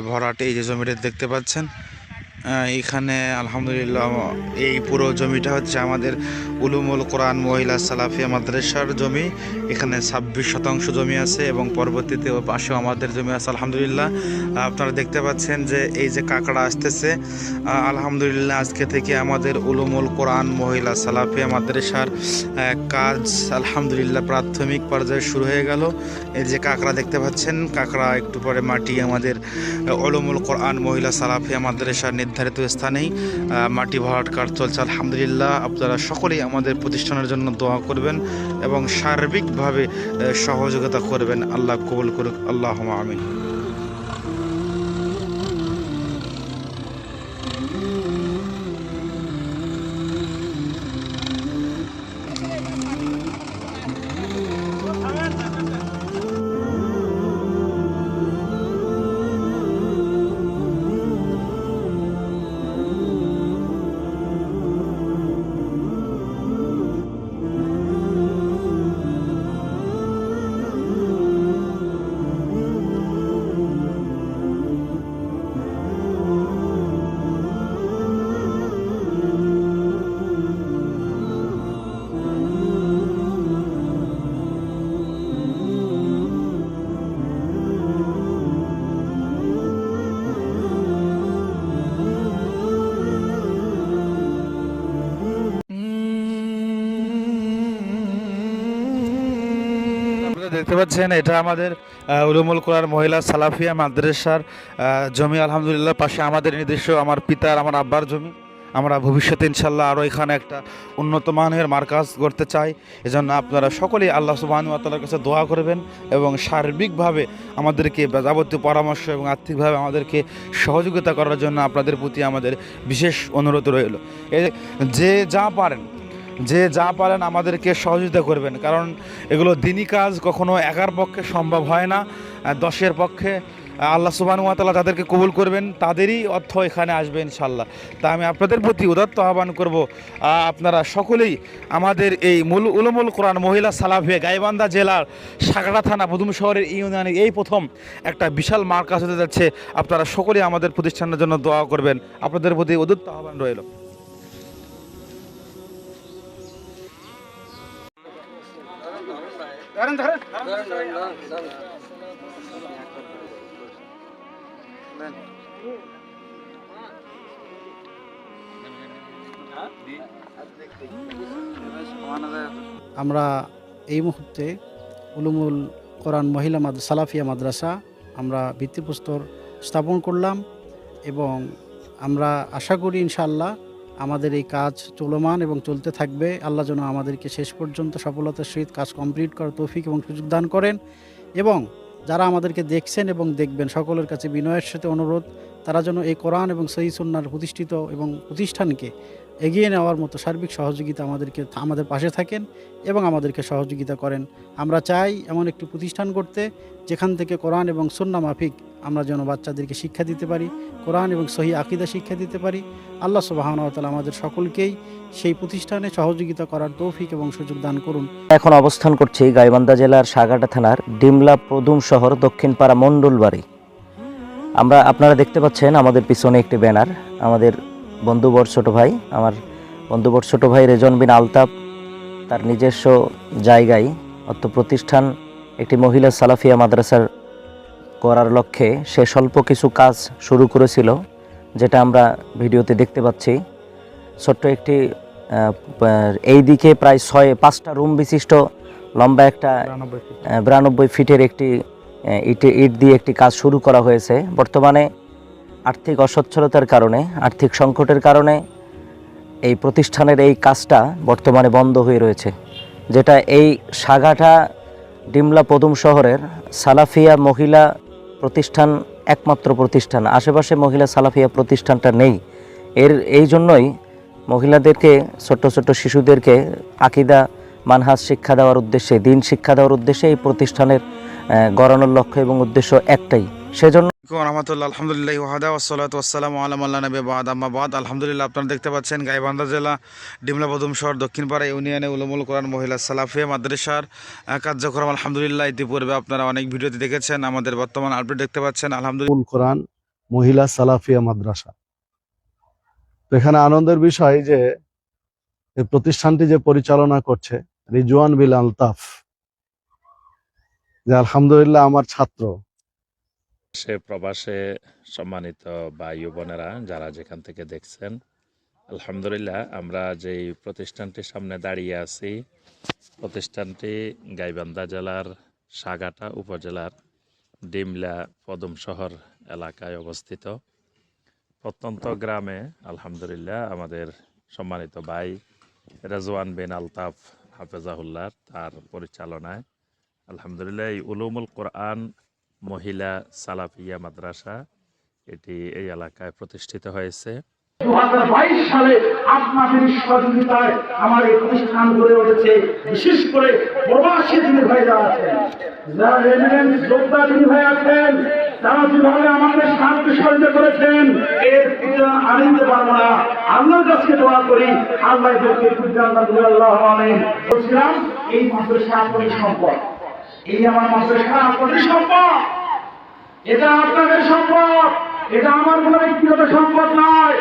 ভরাটে এই যে জমিটা দেখতে পাচ্ছেন, এখানে আলহামদুলিল্লাহ এই পুরো জমিটা হচ্ছে আমাদের উলুমুল কোরআন মহিলা সালাফিয়া মাদ্রাসার জমি। এখানে 26% জমি আছে এবং পরবর্তীতে ওই পাশেও আমাদের জমি আছে আলহামদুলিল্লাহ। আপনারা দেখতে পাচ্ছেন যে এই যে কাঁকড়া আসতেছে, আলহামদুলিল্লাহ আজকে থেকে আমাদের উলুমুল কোরআন মহিলা সালাফিয়া মাদ্রাসার কাজ আলহামদুলিল্লাহ প্রাথমিক পর্যায়ে শুরু হয়ে গেল। এই যে কাঁকড়া দেখতে পাচ্ছেন, কাঁকড়া একটু পরে মাটি আমাদের উলুমুল কোরআন মহিলা সালাফিয়া মাদ্রাসার নির্ধারিত স্থানেই মাটি ভরাট কাজ চলছে আলহামদুলিল্লাহ। আপনারা সকলেই আমাদের প্রতিষ্ঠানের জন্য দোয়া করবেন এবং সার্বিকভাবে সহযোগিতা করবেন। আল্লাহ কবুল করুক, আল্লাহুম্মা আমিন। দেখতে পাচ্ছেন এটা আমাদের উলুমুল কোরআন মহিলা সালাফিয়া মাদ্রাসার জমি আলহামদুলিল্লাহ। পাশে আমাদের নিজস্ব আমার পিতার আমার আব্বার জমি। আমরা ভবিষ্যতে ইনশাল্লাহ আরও এখানে একটা উন্নত মানের মার্কাজ করতে চাই। এজন্য আপনারা সকলেই আল্লাহ সুবহানাহু ওয়া তাআলার কাছে দোয়া করবেন এবং সার্বিকভাবে আমাদেরকে যাবতীয় পরামর্শ এবং আর্থিকভাবে আমাদেরকে সহযোগিতা করার জন্য আপনাদের প্রতি আমাদের বিশেষ অনুরোধ রইল। যে যা পারেন আমাদেরকে সহযোগিতা করবেন, কারণ এগুলো দিনই কাজ, কখনো একার পক্ষে সম্ভব হয় না। 10-এর পক্ষে আল্লাহ সুবহানাহু ওয়া তাআলা যাদেরকে কবুল করবেন তাদেরই অর্থ এখানে আসবে ইনশাল্লাহ। তা আমি আপনাদের প্রতি উদাত্ত আহ্বান করব, আপনারা সকলেই আমাদের এই উলুমুল কোরআন মহিলা সালাফিয়া গাইবান্ধা জেলার সাগড়া থানা প্রথম শহরের ইউনিয়নে এই প্রথম একটা বিশাল মার্কাজ হতে যাচ্ছে। আপনারা সকলেই আমাদের প্রতিষ্ঠানের জন্য দোয়া করবেন। আপনাদের প্রতি উদাত্ত আহ্বান রইল। আমরা এই মুহূর্তে উলুমুল কোরআন মহিলা সালাফিয়া মাদ্রাসা আমরা ভিত্তিপ্রস্তর স্থাপন করলাম এবং আমরা আশা করি ইনশাআল্লাহ আমাদের এই কাজ চলমান এবং চলতে থাকবে। আল্লাহ যেন আমাদেরকে শেষ পর্যন্ত সফলতার সহিত কাজ কমপ্লিট করার তৌফিক এবং সুযোগ দান করেন। এবং যারা আমাদেরকে দেখছেন এবং দেখবেন সকলের কাছে বিনয়ের সাথে অনুরোধ, তারা যেন এই কোরআন এবং সহিহ সুন্নাহর প্রতিষ্ঠিত এবং প্রতিষ্ঠানকে এগিয়ে নেওয়ার মতো সার্বিক সহযোগিতা আমাদের পাশে থাকেন এবং আমাদেরকে সহযোগিতা করেন। আমরা চাই এমন একটি প্রতিষ্ঠান করতে যেখান থেকে কোরআন এবং সুন্নাহ মাফিক আমরা যেন বাচ্চাদেরকে শিক্ষা দিতে পারি, কোরআন এবং সহিহ আকীদা শিক্ষা দিতে পারি। আল্লাহ সুবহানাহু ওয়া তাআলা আমাদের সকলকেই সেই প্রতিষ্ঠানে সহযোগিতা করার তৌফিক এবং সুযোগ দান করুন। এখন অবস্থান করছি গাইবান্ধা জেলার সাগাটা থানার ডিমলা প্রদুম শহর দক্ষিণপাড়া মণ্ডলবাড়ি। আপনারা দেখতে পাচ্ছেন আমাদের পিছনে একটি ব্যানার। আমার বন্ধুবর ছোট ভাই রেজন বিন আলতাফ তার নিজস্ব জায়গায় অর্থ প্রতিষ্ঠান একটি মহিলা সালাফিয়া মাদ্রাসার করার লক্ষ্যে সে স্বল্প কিছু কাজ শুরু করেছিল, যেটা আমরা ভিডিওতে দেখতে পাচ্ছি। ছোট্ট একটি এই দিকে প্রায় 5টা রুম বিশিষ্ট লম্বা একটা 92 ফিটের একটি ইট দিয়ে একটি কাজ শুরু করা হয়েছে। বর্তমানে আর্থিক অসচ্ছলতার কারণে, আর্থিক সংকটের কারণে এই প্রতিষ্ঠানের এই কাজটা বর্তমানে বন্ধ হয়ে রয়েছে, যেটা এই সাগাটা ডিমলা প্রদুম শহরের সালাফিয়া মহিলা প্রতিষ্ঠান, একমাত্র প্রতিষ্ঠান। আশেপাশে মহিলা সালাফিয়া প্রতিষ্ঠানটা নেই। এই জন্যই মহিলাদেরকে, ছোট্ট ছোট্ট শিশুদেরকে আকীদা মানহাজ শিক্ষা দেওয়ার উদ্দেশ্যে, দিন শিক্ষা দেওয়ার উদ্দেশ্যে এই প্রতিষ্ঠানের গড়ানোর লক্ষ্য এবং উদ্দেশ্য একটাই। সেজন্য রহমতুল্লাহ আলহামদুলিল্লাহ ওয়াহাদা ওয়াসসালাতু ওয়াসসালামু আলা মান লা নাবিয়্যা বা'দ আম্মা বা'দ। আলহামদুলিল্লাহ, আপনারা দেখতে পাচ্ছেন গাইবান্ধা জেলা ডিমলা প্রথম শহর দক্ষিণপাড়া ইউনিয়নে উলুমুল কোরআন মহিলা সালাফিয়া মাদ্রাসার কার্যক্রম আলহামদুলিল্লাহ ইতিপূর্বে আপনারা অনেক ভিডিওতে দেখেছেন। আমাদের বর্তমান আপডেট দেখতে পাচ্ছেন আলহামদুলিল্লাহ। উলুমুল কোরআন মহিলা সালাফিয়া মাদ্রাসা। তো এখানে আনন্দের বিষয় যে এই প্রতিষ্ঠানটি যে পরিচালনা করছে রিজওয়ান বিল আলতাফ, যে আলহামদুলিল্লাহ আমার ছাত্র। সে প্রবাসে সম্মানিত ভাই ও বোনেরা যারা যেখান থেকে দেখছেন, আলহামদুলিল্লাহ আমরা যেই প্রতিষ্ঠানটির সামনে দাঁড়িয়ে আছি, প্রতিষ্ঠানটি গাইবান্ধা জেলার সাগাটা উপজেলার ডিমলা পদম শহর এলাকায় অবস্থিত। প্রত্যন্ত গ্রামে আলহামদুলিল্লাহ আমাদের সম্মানিত ভাই রেজওয়ান বিন আলতাফ হাফেজাহুল্লাহ তার পরিচালনায় আলহামদুলিল্লাহ এই উলুমুল কোরআন মহিলা সালাফিয়া মাদ্রাসা এটি এই এলাকায় প্রতিষ্ঠিত হয়েছে। 2022 সালে আপনাদের সহযোগিতায় আমার এই প্রতিষ্ঠান গড়ে উঠেছে। বিশেষ করে প্রবাসী যিনি ভাইরা আছেন, যারা রেমিটেন্স যোদ্ধা যিনি ভাই আছেন, তারা যেভাবে আমাদের সাহায্য সহযোগিতা করেছেন, এর আমি দিতে পারবো না। আল্লাহর কাছে দোয়া করি আল্লাহ এদেরকে আল্লাহ আমিন। বলছিলাম এই মাদ্রাসা আপনাদের সম্পদ, এই আমার মাদ্রাসা আপনাদের সম্পদ, এটা আপনাদের সম্পদ, এটা আমার কোনো ব্যক্তিগত সম্পদ নয়।